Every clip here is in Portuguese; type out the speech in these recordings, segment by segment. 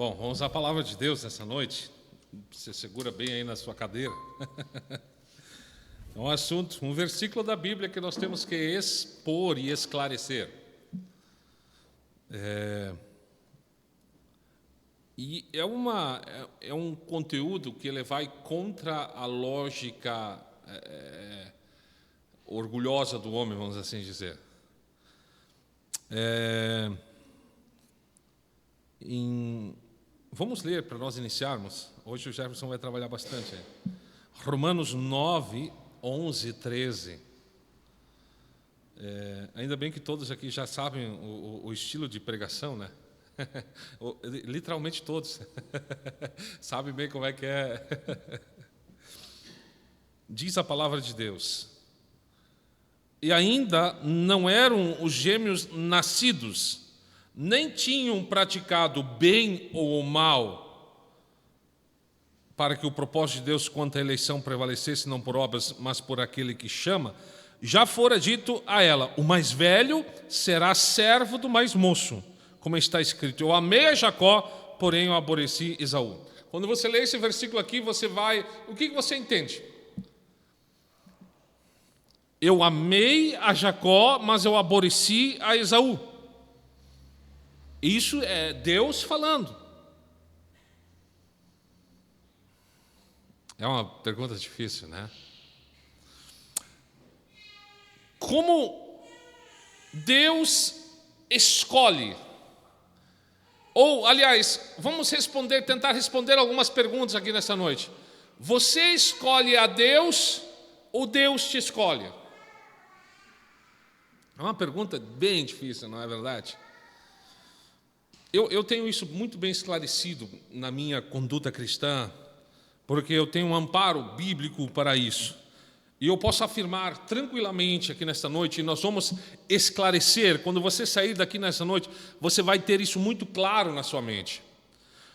Bom, vamos à palavra de Deus essa noite. Você segura bem aí na sua cadeira. É um assunto, um versículo da Bíblia que nós temos que expor e esclarecer. E é um conteúdo que ele vai contra a lógica orgulhosa do homem, vamos assim dizer. Vamos ler para nós iniciarmos. Hoje o Jefferson vai trabalhar bastante aí. Romanos 9, 11, 13. Ainda bem que todos aqui já sabem o estilo de pregação, né? Literalmente todos. Sabem bem como é que é. Diz a palavra de Deus. E ainda não eram os gêmeos nascidos, nem tinham praticado bem ou o mal, para que o propósito de Deus quanto à eleição prevalecesse, não por obras, mas por aquele que chama, já fora dito a ela: o mais velho será servo do mais moço, como está escrito: eu amei a Jacó, porém eu aborreci Esaú. Quando você lê esse versículo aqui, o que você entende? Eu amei a Jacó, mas eu aborreci a Esaú. Isso é Deus falando. É uma pergunta difícil, né? Como Deus escolhe? Ou, aliás, vamos tentar responder algumas perguntas aqui nessa noite. Você escolhe a Deus ou Deus te escolhe? É uma pergunta bem difícil, não é verdade? Eu tenho isso muito bem esclarecido na minha conduta cristã, porque eu tenho um amparo bíblico para isso. E eu posso afirmar tranquilamente aqui nesta noite, e nós vamos esclarecer, quando você sair daqui nessa noite, você vai ter isso muito claro na sua mente.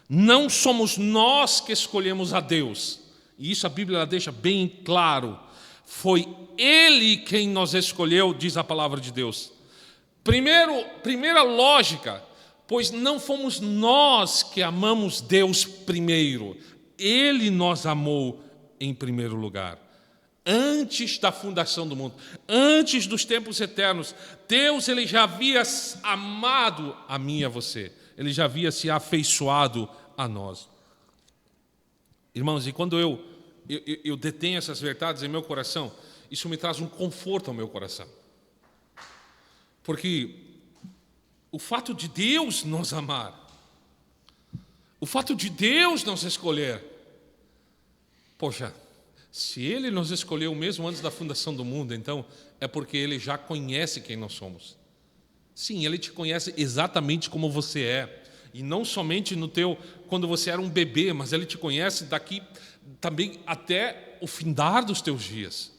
Não somos nós que escolhemos a Deus, e isso a Bíblia deixa bem claro. Foi Ele quem nos escolheu, diz a palavra de Deus. Primeira lógica, pois não fomos nós que amamos Deus primeiro. Ele nos amou em primeiro lugar. Antes da fundação do mundo, antes dos tempos eternos, Deus ele já havia amado a mim e a você. Ele já havia se afeiçoado a nós. Irmãos, e quando eu detenho essas verdades em meu coração, isso me traz um conforto ao meu coração. Porque o fato de Deus nos amar, o fato de Deus nos escolher, poxa, se Ele nos escolheu mesmo antes da fundação do mundo, então é porque Ele já conhece quem nós somos. Sim, Ele te conhece exatamente como você é. E não somente quando você era um bebê, mas Ele te conhece daqui também até o findar dos teus dias.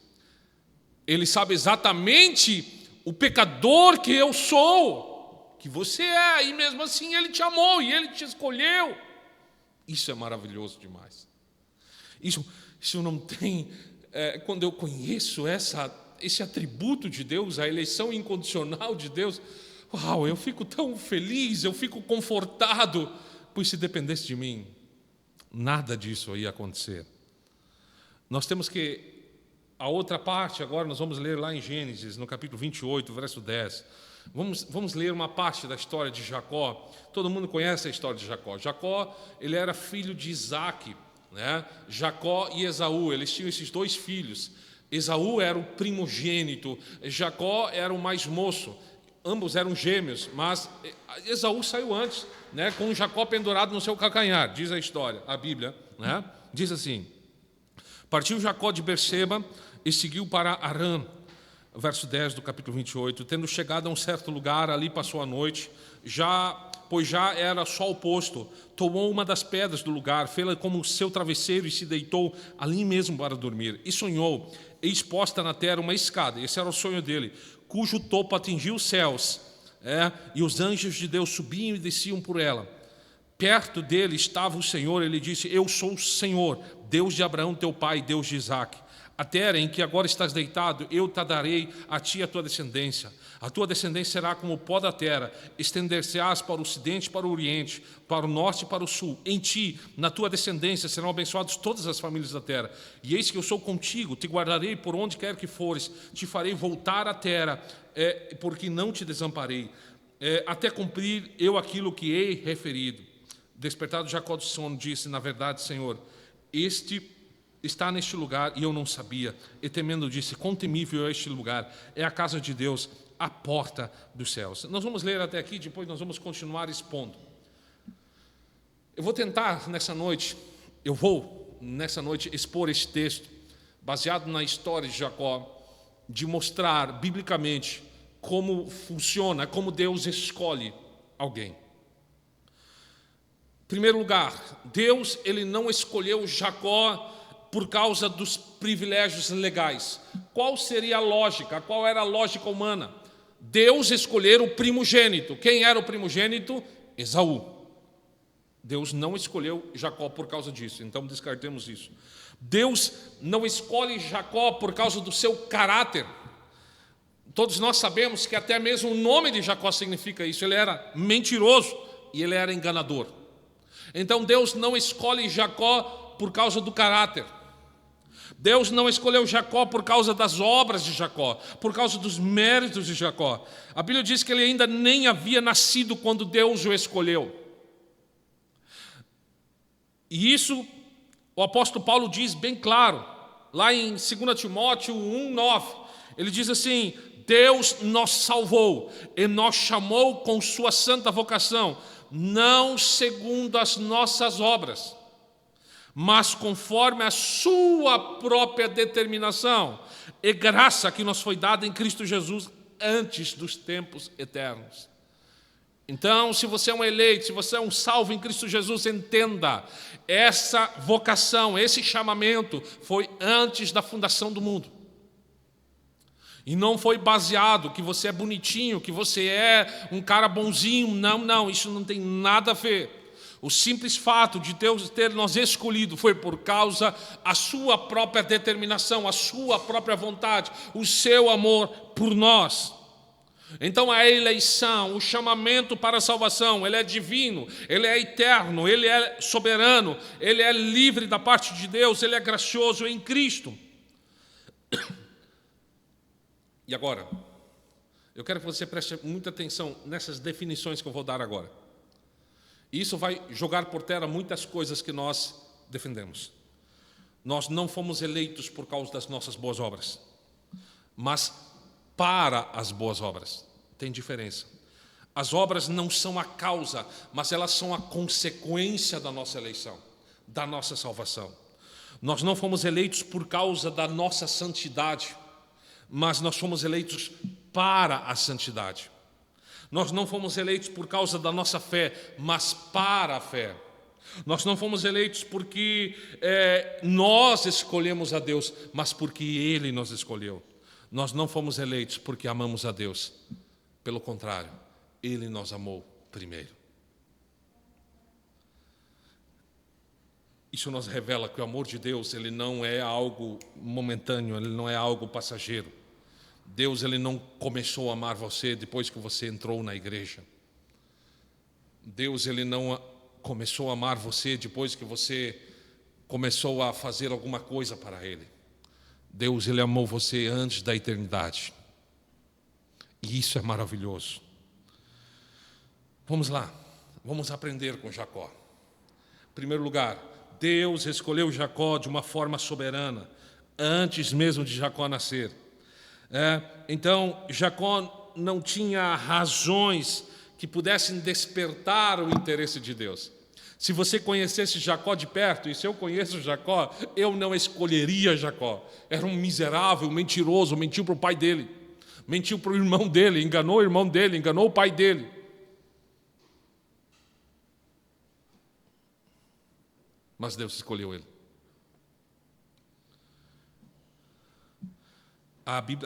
Ele sabe exatamente o pecador que eu sou, que você é, e mesmo assim Ele te amou e Ele te escolheu. Isso é maravilhoso demais. Isso não tem... quando eu conheço esse atributo de Deus, a eleição incondicional de Deus, uau, eu fico tão feliz, eu fico confortado, pois se dependesse de mim, nada disso ia acontecer. Nós temos que... A outra parte, agora nós vamos ler lá em Gênesis, no capítulo 28, verso 10. Vamos ler uma parte da história de Jacó. Todo mundo conhece a história de Jacó. Jacó, ele era filho de Isaac, né? Jacó e Esaú, eles tinham esses dois filhos. Esaú era o primogênito, Jacó era o mais moço. Ambos eram gêmeos, mas Esaú saiu antes, né? Com Jacó pendurado no seu calcanhar, diz a história, a Bíblia, né? Diz assim: partiu Jacó de Berseba e seguiu para Harã, verso 10 do capítulo 28. Tendo chegado a um certo lugar, ali passou a noite, pois já era sol posto, tomou uma das pedras do lugar, fê-la como seu travesseiro e se deitou ali mesmo para dormir. E sonhou, eis posta na terra uma escada, esse era o sonho dele, cujo topo atingia os céus, e os anjos de Deus subiam e desciam por ela. Perto dele estava o Senhor, ele disse: eu sou o Senhor, Deus de Abraão teu pai, Deus de Isaque. A terra em que agora estás deitado, eu te darei a ti e a tua descendência. A tua descendência será como o pó da terra, estender-se-ás para o ocidente e para o oriente, para o norte e para o sul. Em ti, na tua descendência, serão abençoadas todas as famílias da terra. E eis que eu sou contigo, te guardarei por onde quer que fores, te farei voltar à terra, porque não te desamparei, até cumprir eu aquilo que hei referido. Despertado Jacó do sono, disse: na verdade, Senhor, este está neste lugar e eu não sabia. E temendo disse: quão temível é este lugar, é a casa de Deus, a porta dos céus. Nós vamos ler até aqui, depois nós vamos continuar expondo. Eu vou tentar nessa noite expor este texto, baseado na história de Jacó, de mostrar biblicamente como funciona, como Deus escolhe alguém. Em primeiro lugar, Deus ele não escolheu Jacó por causa dos privilégios legais. Qual seria a lógica? Qual era a lógica humana? Deus escolher o primogênito. Quem era o primogênito? Esaú. Deus não escolheu Jacó por causa disso, então descartemos isso. Deus não escolhe Jacó por causa do seu caráter. Todos nós sabemos que até mesmo o nome de Jacó significa isso. Ele era mentiroso e ele era enganador. Então Deus não escolhe Jacó por causa do caráter. Deus não escolheu Jacó por causa das obras de Jacó, por causa dos méritos de Jacó. A Bíblia diz que ele ainda nem havia nascido quando Deus o escolheu. E isso o apóstolo Paulo diz bem claro, lá em 2 Timóteo 1:9. Ele diz assim: Deus nos salvou e nos chamou com sua santa vocação, não segundo as nossas obras, mas conforme a sua própria determinação e graça que nos foi dada em Cristo Jesus antes dos tempos eternos. Então, se você é um eleito, se você é um salvo em Cristo Jesus, entenda, essa vocação, esse chamamento foi antes da fundação do mundo. E não foi baseado que você é bonitinho, que você é um cara bonzinho. Não, isso não tem nada a ver. O simples fato de Deus ter nos escolhido foi por causa da sua própria determinação, a sua própria vontade, o seu amor por nós. Então a eleição, o chamamento para a salvação, ele é divino, ele é eterno, ele é soberano, ele é livre da parte de Deus, ele é gracioso em Cristo. E agora, eu quero que você preste muita atenção nessas definições que eu vou dar agora. Isso vai jogar por terra muitas coisas que nós defendemos. Nós não fomos eleitos por causa das nossas boas obras, mas para as boas obras. Tem diferença. As obras não são a causa, mas elas são a consequência da nossa eleição, da nossa salvação. Nós não fomos eleitos por causa da nossa santidade, mas nós fomos eleitos para a santidade. Nós não fomos eleitos por causa da nossa fé, mas para a fé. Nós não fomos eleitos porque nós escolhemos a Deus, mas porque Ele nos escolheu. Nós não fomos eleitos porque amamos a Deus. Pelo contrário, Ele nos amou primeiro. Isso nos revela que o amor de Deus, ele não é algo momentâneo, ele não é algo passageiro. Deus ele não começou a amar você depois que você entrou na igreja. Deus ele não começou a amar você depois que você começou a fazer alguma coisa para Ele. Deus ele amou você antes da eternidade. E isso é maravilhoso. Vamos lá, vamos aprender com Jacó. Em primeiro lugar, Deus escolheu Jacó de uma forma soberana, antes mesmo de Jacó nascer. Então, Jacó não tinha razões que pudessem despertar o interesse de Deus. Se você conhecesse Jacó de perto, e se eu conheço Jacó, eu não escolheria Jacó. Era um miserável, mentiroso, mentiu para o pai dele, mentiu para o irmão dele, enganou o irmão dele, enganou o pai dele. Mas Deus escolheu ele.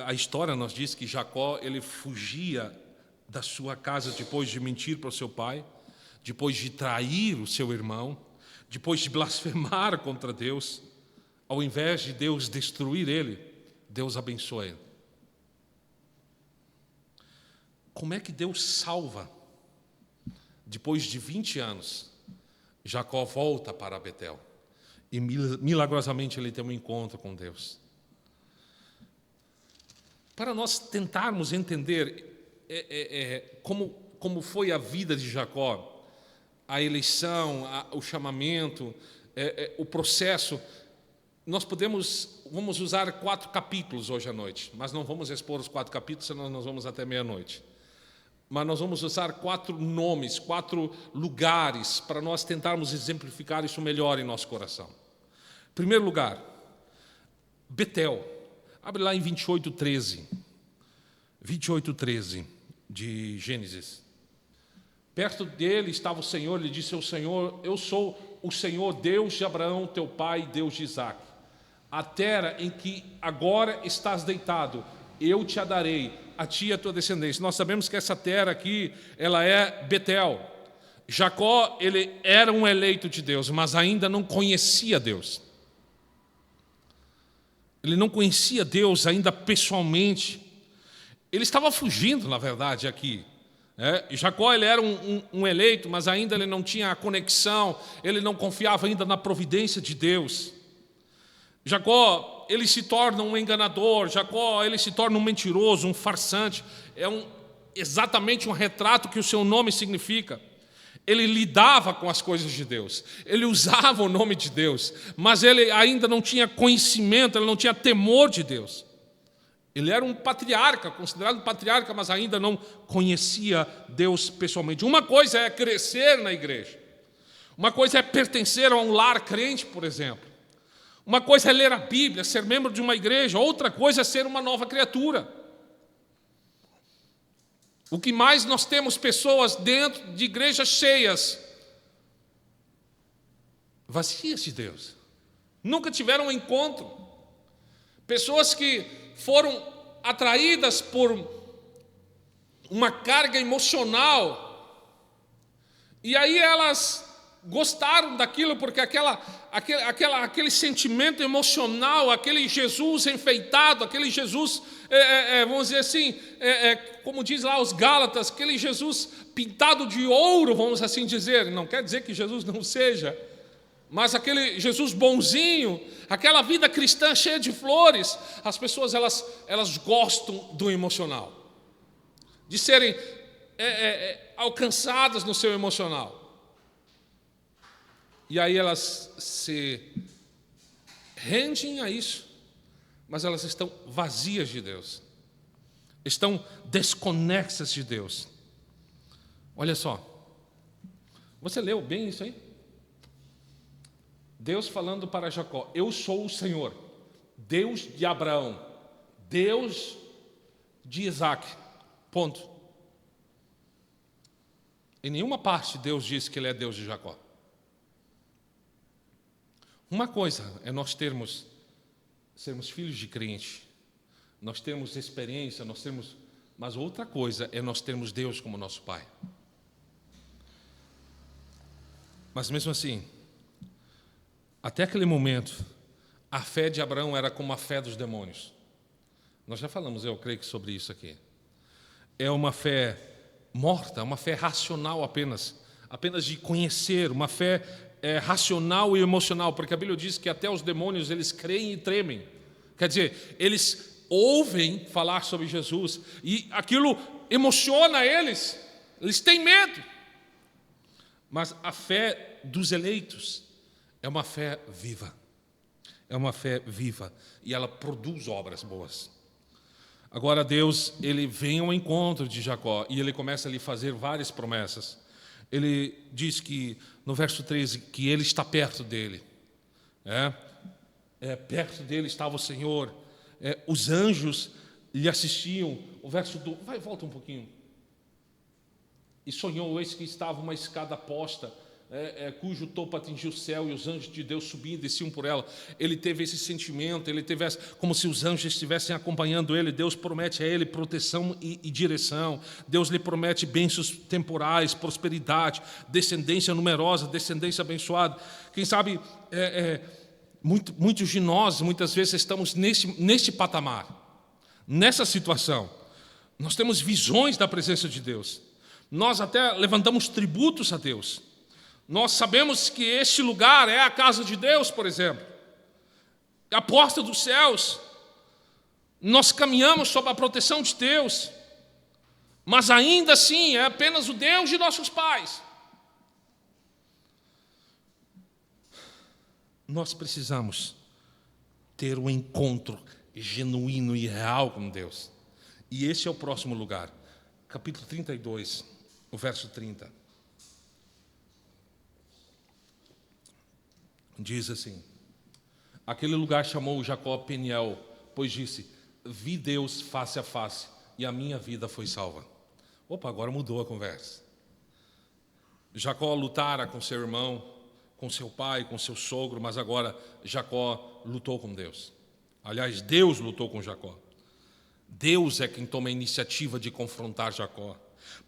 A história nos diz que Jacó ele fugia da sua casa depois de mentir para o seu pai, depois de trair o seu irmão, depois de blasfemar contra Deus. ao invés de Deus destruir ele, Deus abençoa ele. Como é que Deus salva? Depois de 20 anos, Jacó volta para Betel e milagrosamente ele tem um encontro com Deus. Para nós tentarmos entender como foi a vida de Jacó, a eleição, o chamamento, o processo, vamos usar 4 capítulos hoje à noite, mas não vamos expor os 4 capítulos, senão nós vamos até meia-noite. Mas nós vamos usar 4 nomes, 4 lugares, para nós tentarmos exemplificar isso melhor em nosso coração. Em primeiro lugar, Betel. Abre lá em 28:13. 28:13 de Gênesis. Perto dele estava o Senhor, ele disse ao Senhor: eu sou o Senhor, Deus de Abraão, teu pai, Deus de Isaque. A terra em que agora estás deitado, eu te a darei, a ti e a tua descendência. Nós sabemos que essa terra aqui, ela é Betel. Jacó, ele era um eleito de Deus, mas ainda não conhecia Deus. Ele não conhecia Deus ainda pessoalmente. Ele estava fugindo, na verdade, aqui. Jacó, ele era um eleito, mas ainda ele não tinha a conexão, ele não confiava ainda na providência de Deus. Jacó, ele se torna um enganador, Jacó, ele se torna um mentiroso, um farsante. Exatamente um retrato que o seu nome significa. Ele lidava com as coisas de Deus, ele usava o nome de Deus, mas ele ainda não tinha conhecimento, ele não tinha temor de Deus. Ele era um patriarca, considerado um patriarca, mas ainda não conhecia Deus pessoalmente. Uma coisa é crescer na igreja, uma coisa é pertencer a um lar crente, por exemplo. Uma coisa é ler a Bíblia, ser membro de uma igreja, outra coisa é ser uma nova criatura. O que mais nós temos pessoas dentro de igrejas cheias, vazias de Deus, nunca tiveram um encontro. Pessoas que foram atraídas por uma carga emocional, e aí elas gostaram daquilo, porque aquele sentimento emocional, aquele Jesus enfeitado, aquele Jesus, vamos dizer assim, como diz lá os Gálatas, aquele Jesus pintado de ouro, vamos assim dizer. Não quer dizer que Jesus não seja, mas aquele Jesus bonzinho, aquela vida cristã cheia de flores. As pessoas elas gostam do emocional, de serem alcançadas no seu emocional. E aí elas se rendem a isso, mas elas estão vazias de Deus, estão desconexas de Deus. Olha só, você leu bem isso aí? Deus falando para Jacó: eu sou o Senhor, Deus de Abraão, Deus de Isaque, ponto. Em nenhuma parte Deus diz que Ele é Deus de Jacó. Uma coisa é nós sermos filhos de crente, nós termos experiência, mas outra coisa é nós termos Deus como nosso Pai. Mas mesmo assim, até aquele momento, a fé de Abraão era como a fé dos demônios. Nós já falamos, eu creio que sobre isso aqui. É uma fé morta, uma fé racional apenas de conhecer, uma fé racional e emocional, porque a Bíblia diz que até os demônios eles creem e tremem. Quer dizer, eles ouvem falar sobre Jesus e aquilo emociona eles têm medo. Mas a fé dos eleitos é uma fé viva, e ela produz obras boas. Agora Deus, ele vem ao encontro de Jacó e ele começa a lhe fazer várias promessas. Ele diz que, no verso 13, que ele está perto dele. Perto dele estava o Senhor. Os anjos lhe assistiam. O verso 2, volta um pouquinho. E sonhou, eis que estava uma escada posta, cujo topo atingia o céu, e os anjos de Deus subiam e desciam por ela. Ele teve esse sentimento, como se os anjos estivessem acompanhando ele. Deus promete a ele proteção e direção. Deus lhe promete bênçãos temporais, prosperidade, descendência numerosa, descendência abençoada. Quem sabe Muitos de nós, muitas vezes, estamos neste patamar, nessa situação. Nós temos visões da presença de Deus. Nós até levantamos tributos a Deus. Nós sabemos que este lugar é a casa de Deus, por exemplo. A porta dos céus. Nós caminhamos sob a proteção de Deus. Mas ainda assim é apenas o Deus de nossos pais. Nós precisamos ter um encontro genuíno e real com Deus. E esse é o próximo lugar. Capítulo 32, o verso 30. Diz assim: aquele lugar chamou Jacó Peniel, pois disse: vi Deus face a face, e a minha vida foi salva. Opa, agora mudou a conversa. Jacó lutara com seu irmão, com seu pai, com seu sogro, mas agora Jacó lutou com Deus. Aliás, Deus lutou com Jacó. Deus é quem toma a iniciativa de confrontar Jacó.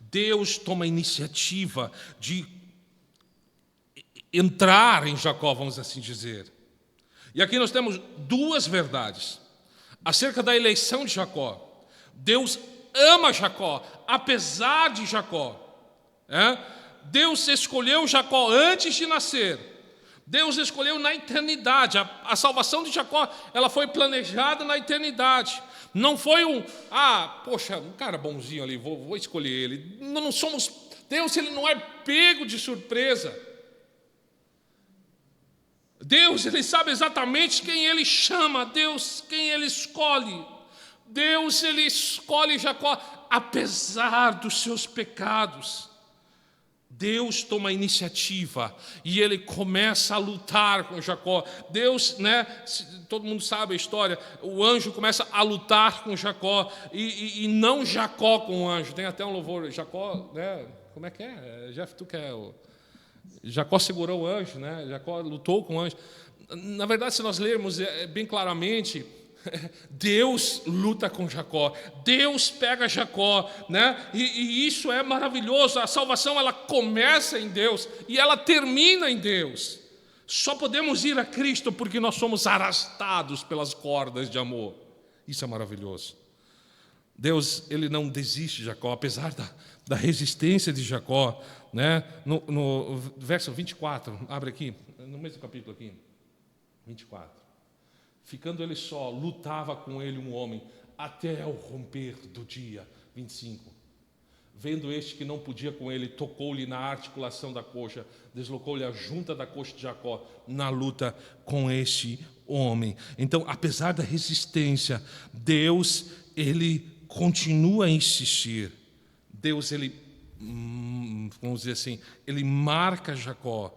Deus toma a iniciativa de entrar em Jacó, vamos assim dizer. E aqui nós temos duas verdades acerca da eleição de Jacó. Deus ama Jacó, apesar de Jacó. Deus escolheu Jacó antes de nascer. Deus escolheu na eternidade. A salvação de Jacó, ela foi planejada na eternidade. Não foi um cara bonzinho ali, vou escolher ele. Não somos, Deus, ele não é pego de surpresa. Deus, ele sabe exatamente quem ele chama, Deus, quem ele escolhe. Deus, ele escolhe Jacó, apesar dos seus pecados. Deus toma a iniciativa e ele começa a lutar com Jacó. Deus, todo mundo sabe a história, o anjo começa a lutar com Jacó e não Jacó com o anjo. Tem até um louvor, Jacó, como é que é? Jeff, tu que é o... Jacó segurou o anjo, Jacó lutou com o anjo. Na verdade, se nós lermos bem claramente, Deus luta com Jacó, Deus pega Jacó, e isso é maravilhoso. A salvação, ela começa em Deus e ela termina em Deus. Só podemos ir a Cristo porque nós somos arrastados pelas cordas de amor. Isso é maravilhoso. Deus, ele não desiste de Jacó, apesar da resistência de Jacó. No verso 24, abre aqui, no mesmo capítulo aqui, 24. Ficando ele só, lutava com ele um homem, até ao romper do dia. 25. Vendo este que não podia com ele, tocou-lhe na articulação da coxa, deslocou-lhe a junta da coxa de Jacó, na luta com este homem. Então, apesar da resistência, Deus, ele continua a insistir. Deus, ele, vamos dizer assim, ele marca Jacó,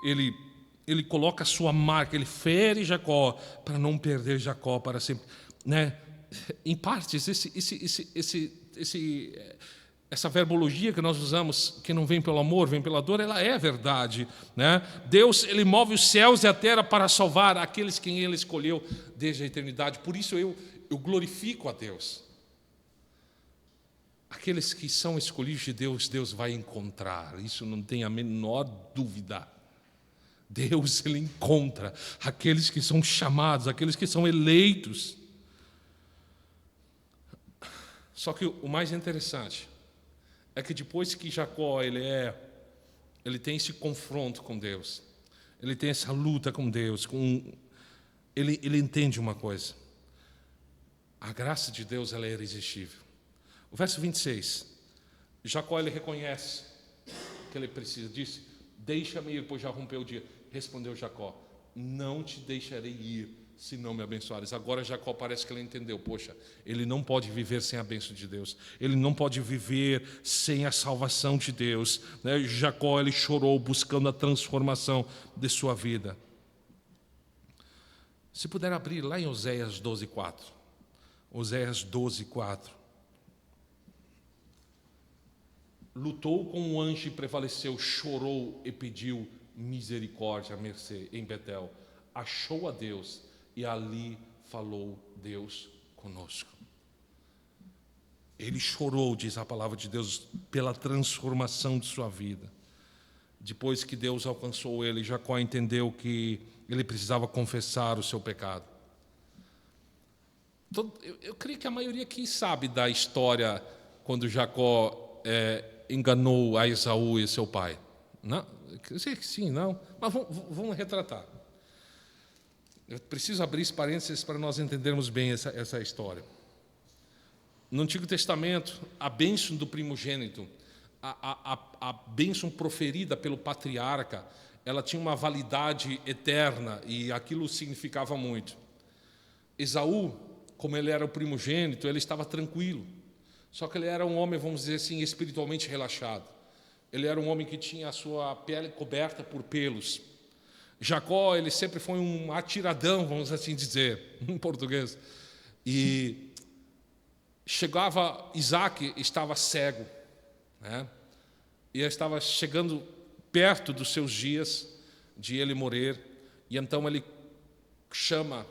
ele coloca a sua marca, ele fere Jacó para não perder Jacó para sempre. Em partes, essa verbologia que nós usamos, que não vem pelo amor, vem pela dor, ela é verdade. Deus, ele move os céus e a terra para salvar aqueles quem ele escolheu desde a eternidade. Por isso eu glorifico a Deus. Aqueles que são escolhidos de Deus, Deus vai encontrar. Isso não tem a menor dúvida. Deus, ele encontra aqueles que são chamados, aqueles que são eleitos. Só que o mais interessante é que depois que Jacó ele tem esse confronto com Deus, ele tem essa luta com Deus, ele entende uma coisa: a graça de Deus, ela é irresistível. O verso 26, Jacó, ele reconhece que ele precisa, disse: deixa-me ir, pois já rompeu o dia. Respondeu Jacó: não te deixarei ir, se não me abençoares. Agora Jacó parece que ele entendeu, poxa, ele não pode viver sem a bênção de Deus, ele não pode viver sem a salvação de Deus. Jacó, ele chorou buscando a transformação de sua vida. Se puder abrir lá em Oséias 12:4. Oséias 12:4. Lutou com o anjo e prevaleceu, chorou e pediu misericórdia, mercê, em Betel. Achou a Deus e ali falou Deus conosco. Ele chorou, diz a palavra de Deus, pela transformação de sua vida. depois que Deus alcançou ele, Jacó entendeu que ele precisava confessar o seu pecado. Eu creio que a maioria aqui sabe da história quando Jacó enganou a Esaú e seu pai. Não? Eu sei que sim, não? Mas vamos retratar. Eu preciso abrir esse parênteses para nós entendermos bem essa história. No Antigo Testamento, a bênção do primogênito, a bênção proferida pelo patriarca, ela tinha uma validade eterna e aquilo significava muito. Esaú, como ele era o primogênito, ele estava tranquilo. Só que ele era um homem, vamos dizer assim, espiritualmente relaxado. Ele era um homem que tinha a sua pele coberta por pelos. Jacó, ele sempre foi um atiradão, vamos assim dizer, em português. E chegava, Isaac estava cego, né? E estava chegando perto dos seus dias de ele morrer. E então ele chama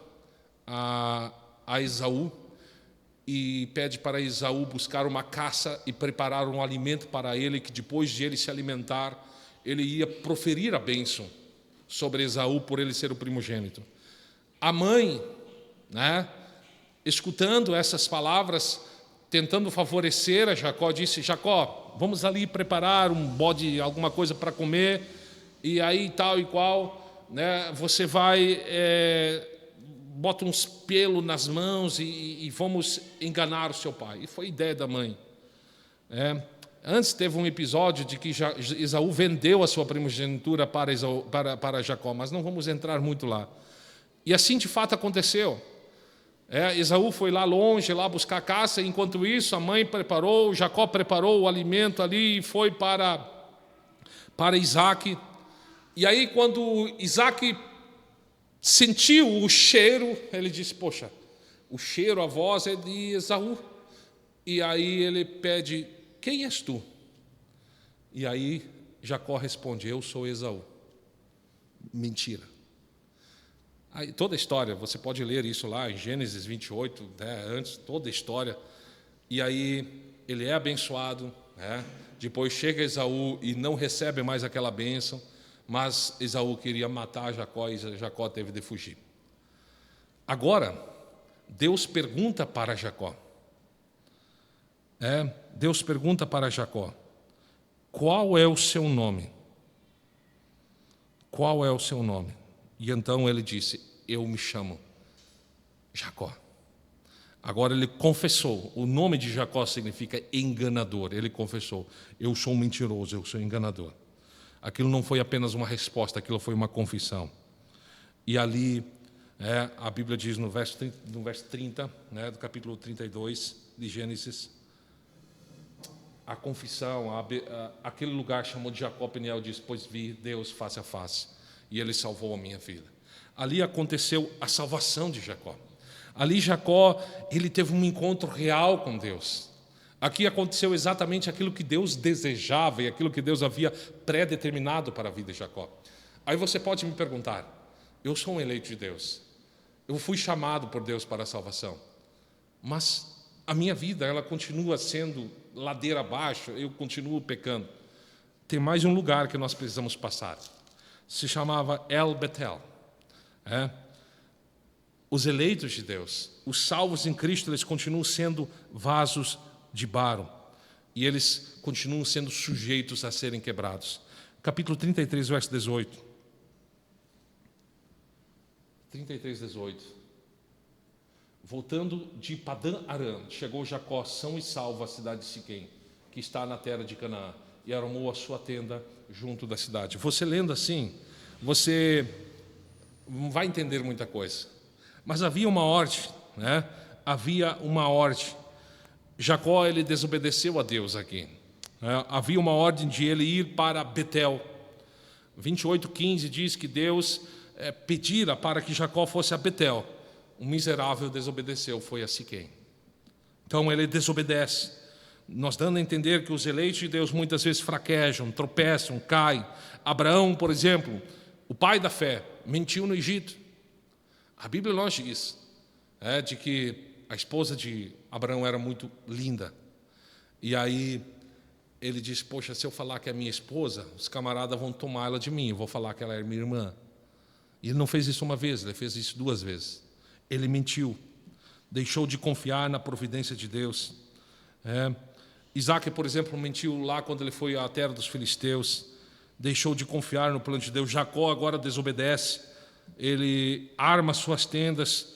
a Esaú e pede para Esaú buscar uma caça e preparar um alimento para ele, que depois de ele se alimentar, ele ia proferir a bênção sobre Esaú por ele ser o primogênito. A mãe, né, escutando essas palavras, tentando favorecer a Jacó, disse: Jacó, vamos ali preparar um bode, alguma coisa para comer, e aí tal e qual, né, você vai, bota uns pelos nas mãos e vamos enganar o seu pai. E foi ideia da mãe. Antes teve um episódio de que Esaú vendeu a sua primogenitura para Jacó, mas não vamos entrar muito lá. E assim de fato aconteceu. Esaú foi lá longe, lá buscar caça, e enquanto isso a mãe preparou, Jacó preparou o alimento ali e foi para Isaac. E aí quando Isaac sentiu o cheiro, ele disse: poxa, o cheiro, a voz é de Esaú. E aí ele pede: quem és tu? E aí Jacó responde: eu sou Esaú. Mentira. Aí, toda a história, você pode ler isso lá em Gênesis 28, né, antes, toda a história. E aí ele é abençoado, né? Depois chega Esaú e não recebe mais aquela bênção, mas Esaú queria matar Jacó e Jacó teve de fugir. Agora, Deus pergunta para Jacó. Deus pergunta para Jacó: qual é o seu nome? Qual é o seu nome? E então ele disse: eu me chamo Jacó. Agora ele confessou. O nome de Jacó significa enganador. Ele confessou: eu sou mentiroso, eu sou enganador. Aquilo não foi apenas uma resposta, aquilo foi uma confissão. E ali, a Bíblia diz no verso 30, né, do capítulo 32 de Gênesis, a confissão, aquele lugar chamou de Jacó Peniel, diz: pois vi Deus face a face, e Ele salvou a minha vida. Ali aconteceu a salvação de Jacó. Ali Jacó, ele teve um encontro real com Deus. Aqui aconteceu exatamente aquilo que Deus desejava e aquilo que Deus havia pré-determinado para a vida de Jacó. Aí você pode me perguntar: eu sou um eleito de Deus, eu fui chamado por Deus para a salvação, mas a minha vida, ela continua sendo ladeira abaixo, eu continuo pecando. Tem mais um lugar que nós precisamos passar. Se chamava El Betel. Os eleitos de Deus, os salvos em Cristo, eles continuam sendo vasos de barro e eles continuam sendo sujeitos a serem quebrados. Capítulo 33, verso 18. 33, 18. Voltando de Padã Arã, chegou Jacó são e salvo à cidade de Siquém, que está na terra de Canaã, e armou a sua tenda junto da cidade. Você lendo assim, você não vai entender muita coisa. Mas havia uma ordem, né? Havia uma ordem. Jacó, ele desobedeceu a Deus aqui. Havia uma ordem de ele ir para Betel. 28:15 diz que Deus pedira para que Jacó fosse a Betel. O miserável desobedeceu, foi a Siquém. Então ele desobedece. Nós dando a entender que os eleitos de Deus muitas vezes fraquejam, tropeçam, caem. Abraão, por exemplo, o pai da fé, mentiu no Egito. A Bíblia nos diz de que a esposa de Abraão era muito linda. E aí ele disse, poxa, se eu falar que é minha esposa, os camaradas vão tomar ela de mim, eu vou falar que ela é minha irmã. E ele não fez isso uma vez, ele fez isso 2 vezes. Ele mentiu, deixou de confiar na providência de Deus. Isaac, por exemplo, mentiu lá quando ele foi à terra dos filisteus, deixou de confiar no plano de Deus. Jacó agora desobedece, ele arma suas tendas,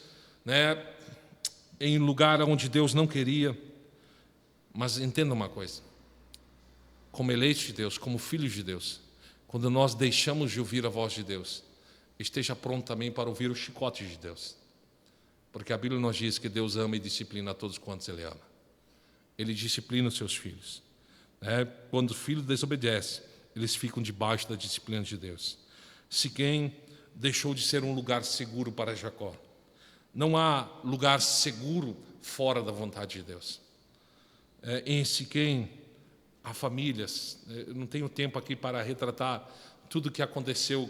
em lugar onde Deus não queria. Mas entenda uma coisa, como eleitos de Deus, como filhos de Deus, quando nós deixamos de ouvir a voz de Deus, esteja pronto também para ouvir o chicote de Deus. Porque a Bíblia nos diz que Deus ama e disciplina a todos quantos Ele ama. Ele disciplina os seus filhos. Quando o filho desobedece, eles ficam debaixo da disciplina de Deus. Siquém deixou de ser um lugar seguro para Jacó. Não há lugar seguro fora da vontade de Deus. Em Siquém, há famílias. Eu não tenho tempo aqui para retratar tudo o que aconteceu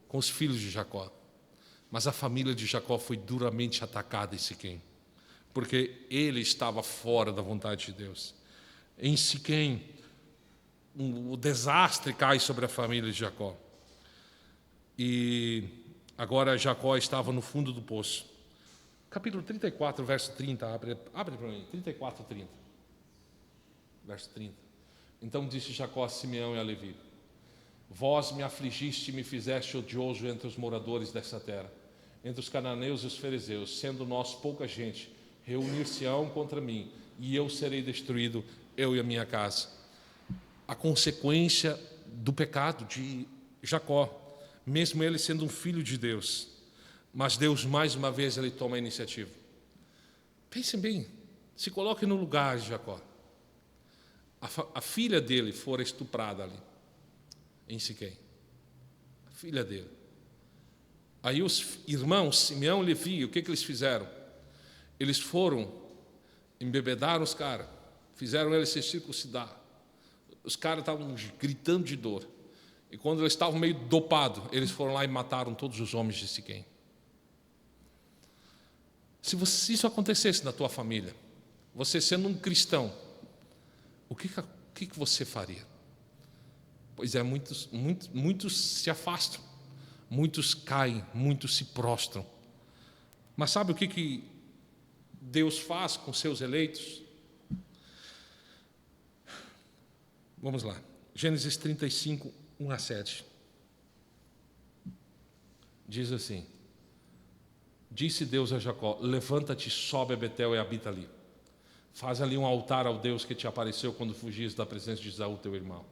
com os filhos de Jacó. Mas a família de Jacó foi duramente atacada em Siquém, porque ele estava fora da vontade de Deus. Em Siquém, o desastre cai sobre a família de Jacó. E agora Jacó estava no fundo do poço. Capítulo 34, verso 30, abre para mim, 34, 30. Verso 30. Então disse Jacó a Simeão e a Levi: vós me afligiste e me fizeste odioso entre os moradores dessa terra, entre os cananeus e os fariseus, sendo nós pouca gente, reunir-se-ão contra mim, e eu serei destruído, eu e a minha casa. A consequência do pecado de Jacó, mesmo ele sendo um filho de Deus, mas Deus mais uma vez ele toma a iniciativa. Pensem bem, se coloquem no lugar de Jacó. A filha dele fora estuprada ali em Siquém, a filha dele. Aí os irmãos Simeão e Levi, o que eles fizeram? Eles foram, embebedaram os caras, fizeram eles se circuncidar. Os caras estavam gritando de dor. E quando eles estavam meio dopados, eles foram lá e mataram todos os homens de Siquém. Se isso acontecesse na tua família, você sendo um cristão, o que você faria? Pois é, muitos se afastam, muitos caem, muitos se prostram. Mas sabe o que Deus faz com seus eleitos? Vamos lá, Gênesis 35, 1 a 7. Diz assim: disse Deus a Jacó: levanta-te, sobe a Betel e habita ali. Faz ali um altar ao Deus que te apareceu quando fugias da presença de Esaú, teu irmão.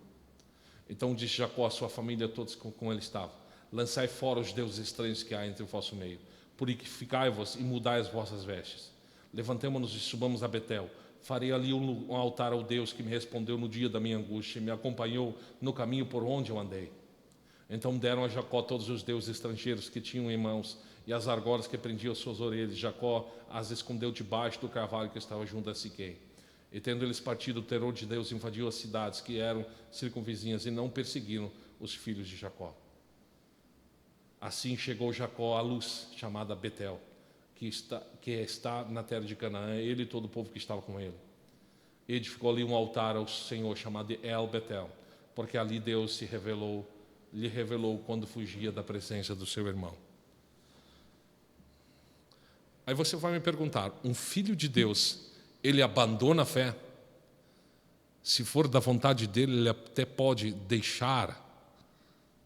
Então disse Jacó a sua família, todos com ele estavam: lançai fora os deuses estranhos que há entre o vosso meio, purificai-vos e mudai as vossas vestes. Levantemo-nos e subamos a Betel. Farei ali um altar ao Deus que me respondeu no dia da minha angústia e me acompanhou no caminho por onde eu andei. Então deram a Jacó todos os deuses estrangeiros que tinham em mãos e as argolas que prendiam suas orelhas. Jacó as escondeu debaixo do carvalho que estava junto a Siquém. E tendo eles partido, o terror de Deus invadiu as cidades que eram circunvizinhas e não perseguiram os filhos de Jacó. Assim chegou Jacó à luz, chamada Betel, que está na terra de Canaã, ele e todo o povo que estava com ele. Edificou ali um altar ao Senhor, chamado de El Betel, porque ali Deus lhe revelou quando fugia da presença do seu irmão. Aí você vai me perguntar: um filho de Deus, ele abandona a fé? Se for da vontade dele, ele até pode deixar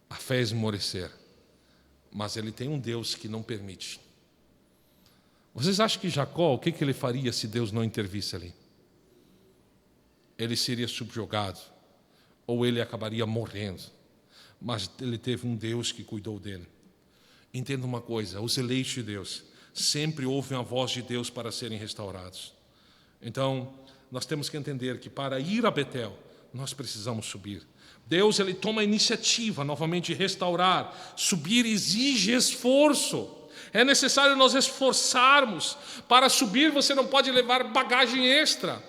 a fé esmorecer, mas ele tem um Deus que não permite. Vocês acham que Jacó, o que ele faria se Deus não intervisse ali? Ele seria subjugado, ou ele acabaria morrendo. Mas ele teve um Deus que cuidou dele. Entenda uma coisa: os eleitos de Deus sempre ouvem a voz de Deus para serem restaurados. Então, nós temos que entender que para ir a Betel, nós precisamos subir. Deus, ele toma a iniciativa novamente de restaurar. Subir exige esforço. É necessário nós esforçarmos. Para subir, você não pode levar bagagem extra.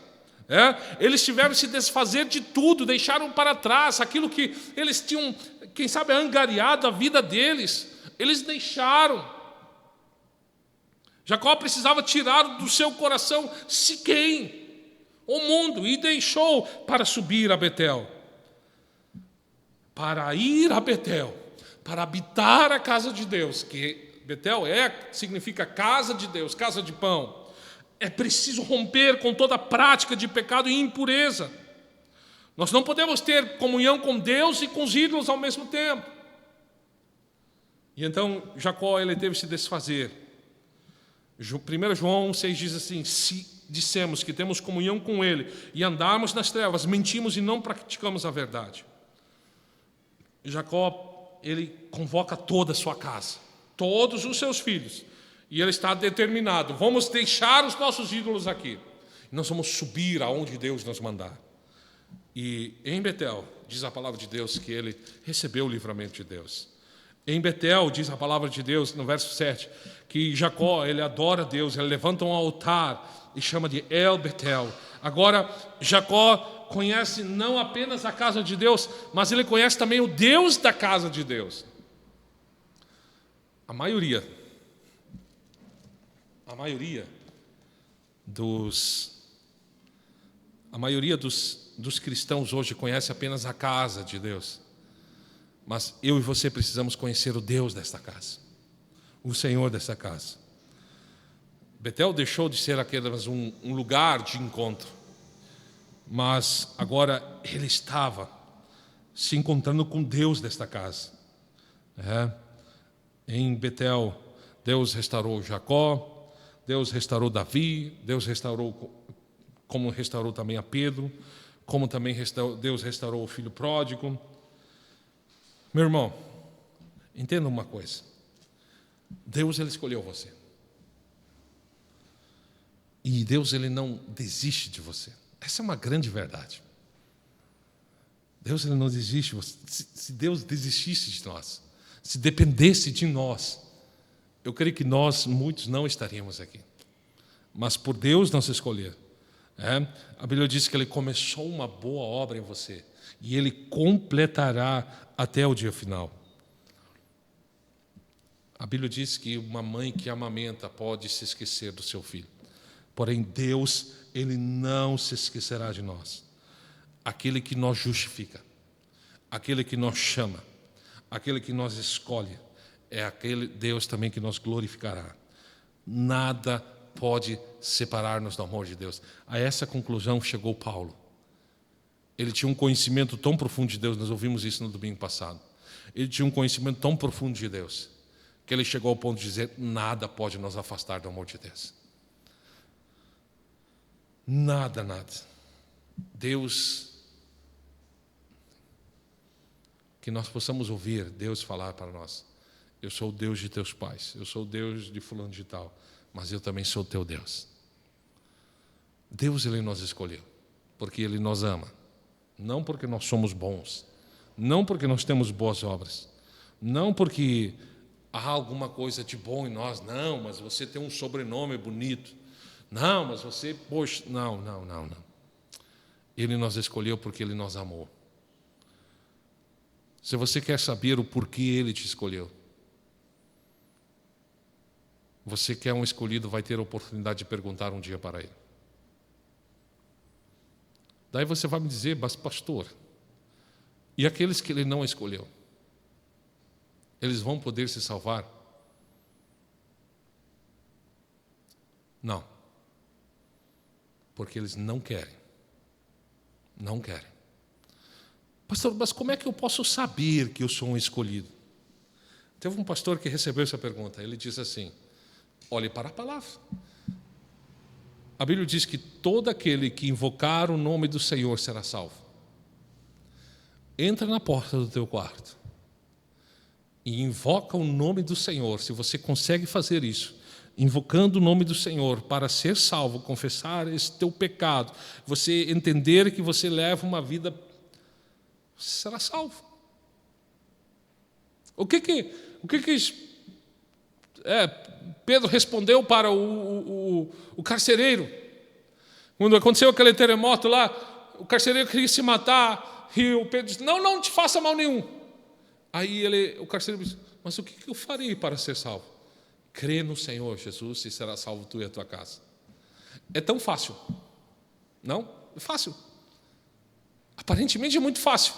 Eles tiveram que se desfazer de tudo, deixaram para trás aquilo que eles tinham, quem sabe, angariado a vida deles. Eles deixaram. Jacó precisava tirar do seu coração Siquém, o mundo, e deixou para subir a Betel. Para ir a Betel, para habitar a casa de Deus, que Betel significa casa de Deus, casa de pão. É preciso romper com toda prática de pecado e impureza. Nós não podemos ter comunhão com Deus e com os ídolos ao mesmo tempo. E então Jacó teve que se desfazer. 1 João 6 diz assim: se dissemos que temos comunhão com Ele e andarmos nas trevas, mentimos e não praticamos a verdade. Jacó, ele convoca toda a sua casa, todos os seus filhos, e ele está determinado: vamos deixar os nossos ídolos aqui, nós vamos subir aonde Deus nos mandar. E em Betel, diz a palavra de Deus que ele recebeu o livramento de Deus. Em Betel, diz a palavra de Deus, no verso 7, que Jacó, ele adora Deus, ele levanta um altar e chama de El Betel. Agora, Jacó conhece não apenas a casa de Deus, mas ele conhece também o Deus da casa de Deus. A maioria dos cristãos hoje conhece apenas a casa de Deus. Mas eu e você precisamos conhecer o Deus desta casa, o Senhor desta casa. Betel deixou de ser apenas um lugar de encontro, mas agora ele estava se encontrando com Deus desta casa. Em Betel, Deus restaurou Jacó, Deus restaurou Davi, Deus restaurou, como restaurou também a Pedro, como também Deus restaurou o filho pródigo. Meu irmão, entenda uma coisa: Deus, ele escolheu você. E Deus, ele não desiste de você. Essa é uma grande verdade. Deus, ele não desiste de você. Se Deus desistisse de nós, se dependesse de nós, eu creio que muitos não estaríamos aqui. Mas por Deus nos escolher. A Bíblia diz que ele começou uma boa obra em você e ele completará até o dia final. A Bíblia diz que uma mãe que amamenta pode se esquecer do seu filho. Porém, Deus, ele não se esquecerá de nós. Aquele que nos justifica, aquele que nos chama, aquele que nos escolhe, é aquele Deus também que nos glorificará. Nada pode separar-nos do amor de Deus. A essa conclusão chegou Paulo. Ele tinha um conhecimento tão profundo de Deus, nós ouvimos isso no domingo passado. Ele tinha um conhecimento tão profundo de Deus, que ele chegou ao ponto de dizer: nada pode nos afastar do amor de Deus. Nada. Deus, que nós possamos ouvir Deus falar para nós: eu sou o Deus de teus pais, eu sou o Deus de fulano de tal, mas eu também sou o teu Deus. Deus, ele nos escolheu, porque ele nos ama. Não porque nós somos bons, não porque nós temos boas obras, não porque há alguma coisa de bom em nós, não, mas você tem um sobrenome bonito, não, mas você, poxa, não. Ele nos escolheu porque ele nos amou. Se você quer saber o porquê ele te escolheu, você que é um escolhido vai ter a oportunidade de perguntar um dia para ele. Daí você vai me dizer: mas pastor, e aqueles que ele não escolheu? Eles vão poder se salvar? Não. Porque eles não querem. Não querem. Pastor, mas como é que eu posso saber que eu sou um escolhido? Teve um pastor que recebeu essa pergunta. Ele disse assim: olhe para a palavra. A Bíblia diz que todo aquele que invocar o nome do Senhor será salvo. Entra na porta do teu quarto e invoca o nome do Senhor. Se você consegue fazer isso, invocando o nome do Senhor para ser salvo, confessar esse teu pecado, você entender que você leva uma vida, você será salvo. O que Pedro respondeu para o carcereiro? Quando aconteceu aquele terremoto lá, o carcereiro queria se matar, e o Pedro disse: não te faça mal nenhum. Aí o carcereiro disse: mas o que eu farei para ser salvo? Crê no Senhor Jesus e será salvo tu e a tua casa. É tão fácil. Não? É fácil. Aparentemente é muito fácil.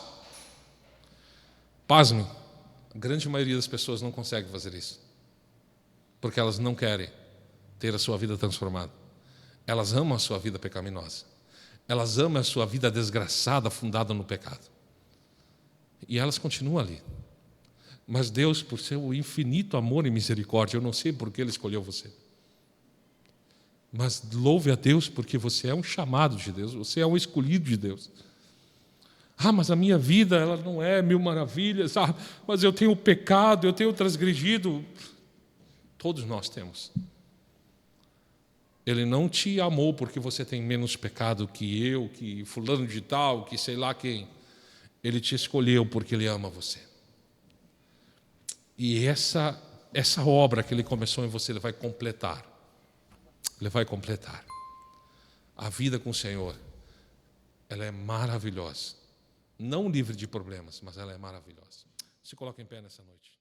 Pasme, a grande maioria das pessoas não consegue fazer isso. Porque elas não querem ter a sua vida transformada. Elas amam a sua vida pecaminosa. Elas amam a sua vida desgraçada, fundada no pecado. E elas continuam ali. Mas Deus, por seu infinito amor e misericórdia, eu não sei por que Ele escolheu você. Mas louve a Deus porque você é um chamado de Deus, você é um escolhido de Deus. Mas a minha vida ela não é mil maravilhas, mas eu tenho pecado, eu tenho transgredido. Todos nós temos. Ele não te amou porque você tem menos pecado que eu, que fulano de tal, que sei lá quem. Ele te escolheu porque Ele ama você. E essa obra que Ele começou em você, Ele vai completar. Ele vai completar. A vida com o Senhor, ela é maravilhosa. Não livre de problemas, mas ela é maravilhosa. Se coloque em pé nessa noite.